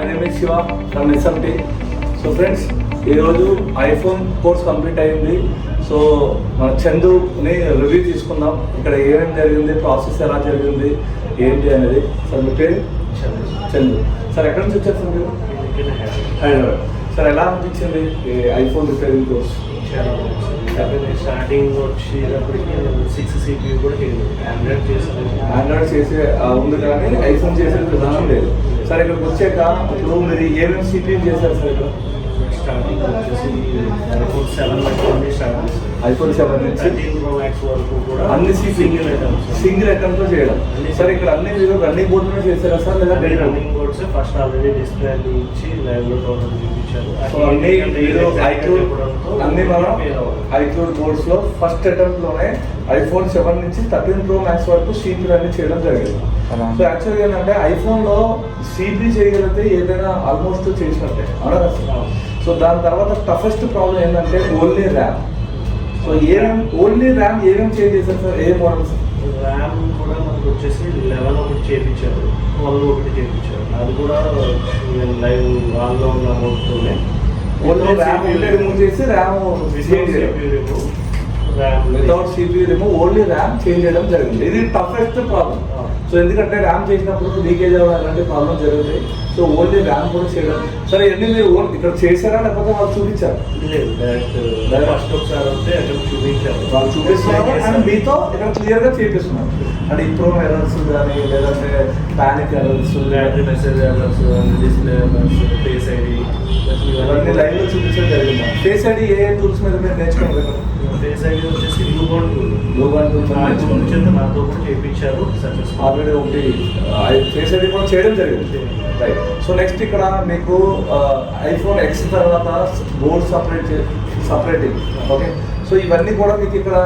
My name is Shiva from SMT. So friends, ఈరోజు iPhone course complete అయింది. So మన చందుని review తీసుకుందాం. ఇక్కడ ఏమేమి జరిగింది, ప్రాసెస్ ఎలా జరిగింది, ఏంటి అనేది. సార్ మీ పేరు? చందు. సార్ ఎక్కడి నుంచి వచ్చారు సార్ మీరు? హైదరాబాద్. సార్ ఎలా అనిపించింది ఐఫోన్ రిపేరింగ్ కోర్స్? స్టార్టింగ్ వచ్చేటప్పటికి 6 CPU కూడా ఆండ్రాయిడ్ చేసే ఉంది కానీ ఐఫోన్ చేసే విధానం లేదు. సార్ ఇక్కడికి వచ్చాక ఇప్పుడు మీరు ఏమేమి CPU చేశారు సార్ ఇక్కడ? స్టార్టింగ్ వచ్చేసి ఐఫోన్ 7 నుంచి 13 Pro Max వరకు కూడా అన్ని సింగిల్ ఐటమ్స్ చేయడం. సార్ ఇక్కడ అన్ని మీరు రన్నింగ్ బోర్డ్ మీద చేశారా సార్, లేదా running boards first already display ఇచ్చి లైవ్ లో టోటల్ చూపించారు. సో అన్ని మన ఐక్లూడ్ బోర్డ్స్ లో ఫస్ట్ అటెంప్ట్ లోనే ఐఫోన్ 7 నుంచి 13 Pro Max వరకు CPU అన్ని చేయడం జరిగింది. సో యాక్చువల్గా ఏంటంటే ఐఫోన్ లో CPU చేయగలిగితే ఏదైనా ఆల్మోస్ట్ చేసినట్టే అవునా సార్. సో దాని తర్వాత టఫెస్ట్ ప్రాబ్లం ఏంటంటే only RAM. So only RAM ఏమేమి చేంజ్ చేశారు సార్? ఏ మోడల్స్? ర్యామ్ కూడా మనకు వచ్చేసి 11 ఒకటి చేయించారు, 12 ఒకటి చేయించారు. అది కూడా లైవ్ ఆన్లో ఉన్న మోడ్తోనే ఓన్లీ ర్యామ్ రిమూవ్ చేసి RAM without CPU remove only RAM change చేయడం జరిగింది. ఇది టఫెస్ట్ ప్రాబ్లం. సో ఎందుకంటే ర్యామ్ చేసినప్పుడు లీకేజ్ అవ్వడం అలాంటి ప్రాబ్లం జరుగుతాయి. సో ఓన్లీ ర్యామ్ కూడా చేయడం. సరే ఎన్ని మీరు ఇక్కడ చేశారా లేకపోతే వాళ్ళు చూపించారు? లేదు, డైరెక్ట్ ఫస్ట్ ఒకసారి వస్తే అక్కడ చూపించారు. వాళ్ళు చూపిస్తున్నారు అండ్ మీతో ఇక్కడ క్లియర్గా చేపిస్తున్నారు. అంటే ఇంప్రూవ్ ఎర్రర్స్ కానీ లేదంటే panic errors, battery message errors, display errors, face ID ఇవన్నీ లైవ్లో చూపించడం జరిగింది. ఫేస్ ఐడి ఏ టూల్స్ మీద మీరు నేర్చుకోండి? ఫేస్ ఐడి వచ్చేసి లూబాన్ టూల్ నాతో కూడా చేయించారు. ఆల్రెడీ ఒకటి ఫేస్ ఐడి కూడా చేయడం జరిగింది. రైట్. సో నెక్స్ట్ ఇక్కడ మీకు ఐఫోన్ ఎక్స్ తర్వాత బోర్డ్ సపరేటింగ్. ఓకే. సో ఇవన్నీ కూడా మీకు ఇక్కడ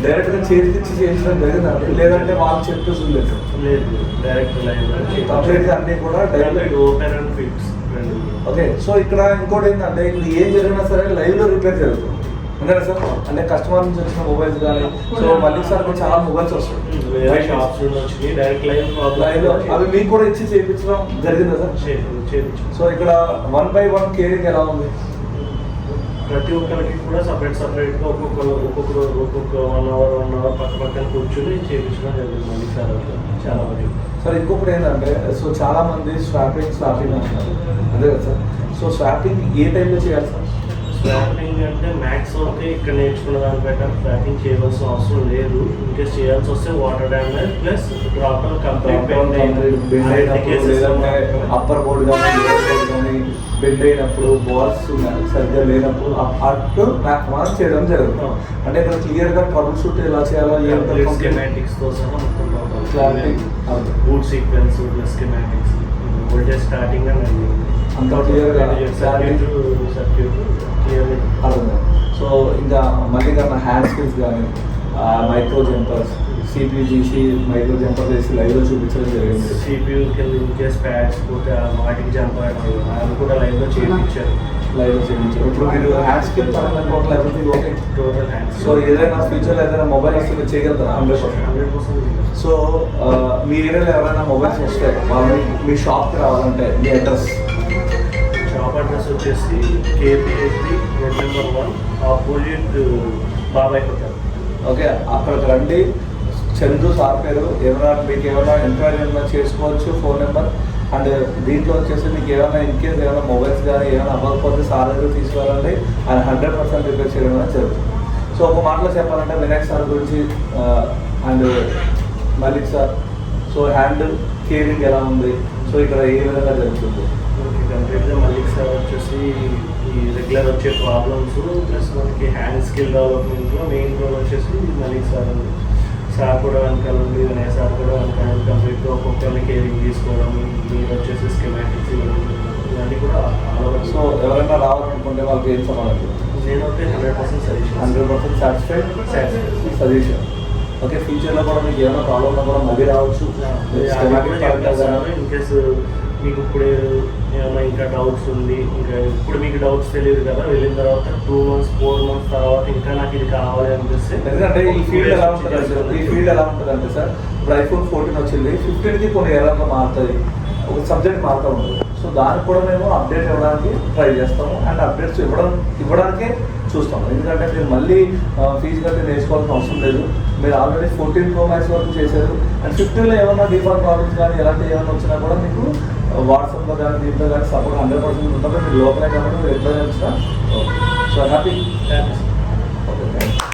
డైరెక్ట్గా చేతికిచ్చి చేయించడం జరిగిందండి, లేదంటే వాళ్ళు చెప్పేసి లేదు? లేదు, డైరెక్ట్ లైవ్ కంప్లీట్గా అన్నీ కూడా direct open and fix. Okay. So ఇక్కడ ఇంకోటి ఏంటంటే ఇప్పుడు ఏం జరిగినా సరే లైవ్లో రిపేర్ జరుగుతుంది అంతేనా సార్? అంటే కస్టమర్ నుంచి వచ్చిన మొబైల్స్ కానీ సో మళ్ళీ సార్ చాలా మొబైల్స్ వస్తాయి డైరెక్ట్ లైవ్ అవి మీకు కూడా ఇచ్చి చేయించడం జరిగిందా సార్? సో ఇక్కడ 1 by 1 కేరింగ్ ఎలా ఉంది? ప్రతి ఒక్కరికి కూడా సపరేట్గా ఒక్కొక్క 1 hour పక్కన కూర్చొని చేయించడం జరిగింది మళ్ళీ సార్. చాలా మంది సార్ ఇంకొకటి ఏంటంటే సో చాలా మంది స్వాపింగ్ అంటున్నారు అదే కదా సార్. సో స్వాపింగ్ ఏ టైంలో చేయాలి సార్? స్వాపింగ్ అంటే మ్యాక్స్ వస్తే ఇక్కడ నేర్చుకున్న దాని ప్రకారం స్వాపింగ్ చేయవలసిన అవసరం లేదు. ఇన్కేస్ చేయాల్సి వస్తే water damage plus drop upper board కానీ బెండ్ అయినప్పుడు బాల్స్ సరిగ్గా లేనప్పుడు అటు మనం చేయడం జరుగుతుంది. అంటే ఇక్కడ క్లియర్గా ట్రబుల్ షూట్ ఎలా చేయాలో స్కెమాటిక్స్తో సహా boot sequence plus schematics voltage starting అని అంత క్లియర్గా అర్థం. సో ఇంకా మళ్ళీ కానీ హ్యాండ్ స్కిల్స్ కానీ మైక్రో జంపర్స్ CPU చేసి మైక్రో జంపర్ చేసి లైవ్లో చూపించడం జరిగింది. CPU కింద ఇన్కేస్ ప్యాడ్స్ పోతే వాటికి జంపర్ అది కూడా లైవ్లో చేయించారు. ఇప్పుడు మీరు హ్యాండ్ స్కిల్ పరంగా everything okay total hands. So ఏదైనా ఫ్యూచర్లో ఏదైనా మొబైల్ వస్తే మీరు చేయగలుగుతారా? 100%. సో మీ ఏరియాలో ఎవరైనా మొబైల్స్ వస్తే వాళ్ళు మీ షాప్కి రావాలంటే మీ అడ్రస్? షాప్ అడ్రస్ వచ్చేసి KP83 రోడ్ నెంబర్ 1 ఆపోజిట్ బాబాయ్ హోటల్. ఓకే, అక్కడికి రండి. చందు సార్ పేరు. మీకు ఏమైనా ఎంక్వైరీ ఏమైనా చేసుకోవచ్చు, ఫోన్ నెంబర్. అండ్ దీంట్లో వచ్చేసి మీకు ఏమైనా ఇన్కేస్ ఏమైనా మొబైల్స్ కానీ ఏమైనా అవ్వకపోతే సార్ దగ్గర తీసుకువెళ్ళండి. ఆయన 100% రిపేర్ చేయడం అనేది జరుగుతుంది. సో ఒక మాటలో చెప్పాలంటే వినాయక్ సార్ గురించి and Malik sir, so hand caring ఎలా ఉంది, సో ఇక్కడ ఏ విధంగా జరుగుతుంది? కంప్లీట్గా మలిక్ సార్ వచ్చేసి ఈ రెగ్యులర్ వచ్చే ప్రాబ్లమ్స్ ప్లస్ మనకి హ్యాండ్ స్కిల్ డెవలప్మెంట్లో మెయిన్ రోల్ వచ్చేసి మలిక్ సార్ కూడా వెనకాల ఉంది, వినయ్ సార్ కూడా వెనకాల కంప్లీట్గా ఒక్కొక్కరిని కేరింగ్ తీసుకోవడం, మీరు వచ్చేసి స్కెమాటిక్స్ ఇవ్వడం ఇవన్నీ కూడా. సో ఎవరైనా రావాలనుకుంటే వాళ్ళకి ఏం సమాధానం? నేనైతే 100% సజెషన్, 100% సాటిస్ఫైడ్ సజెషన్. ఓకే, ఫ్యూచర్లో కూడా మీకు ఏమైనా ప్రాబ్లం ఉన్నా కూడా మళ్ళీ రావచ్చు. ఇన్కేస్ మీకు ఇప్పుడు ఏమైనా ఇంకా డౌట్స్ ఉంది, ఇంకా ఇప్పుడు మీకు డౌట్స్ తెలియదు కదా, వెళ్ళిన తర్వాత 2 months 4 months తర్వాత ఇంకా నాకు ఇది కావాలి అనిపిస్తే. ఎందుకంటే ఈ ఫీల్డ్ ఎలా ఉంటుందంటే సార్ ఇప్పుడు iPhone 14 వచ్చింది, 15కి కొన్ని ఎర్రర్లు మారుతుంది, ఒక సబ్జెక్ట్ మారుతూ ఉంటుంది. సో సో దానికి కూడా మేము అప్డేట్ ఇవ్వడానికి ట్రై చేస్తాము అండ్ అప్డేట్స్ ఇవ్వడానికే చూస్తాము. ఎందుకంటే మీరు మళ్ళీ ఫీజు కట్టి నేర్చుకోవాల్సిన అవసరం లేదు. మీరు ఆల్రెడీ 14 Pro Max వరకు చేశారు అండ్ 15లో ఏమైనా డిఫాల్ట్ ప్రాబ్లమ్స్ కానీ ఎలాంటి ఏమైనా వచ్చినా కూడా మీకు వాట్సాప్లో కానీ దీంట్లో కానీ సపోర్ట్ 100% ఉంటుంది. మీరు లోపలే కాబట్టి మీరు ఎట్లా వచ్చినా okay. So happy. Thanks. Okay.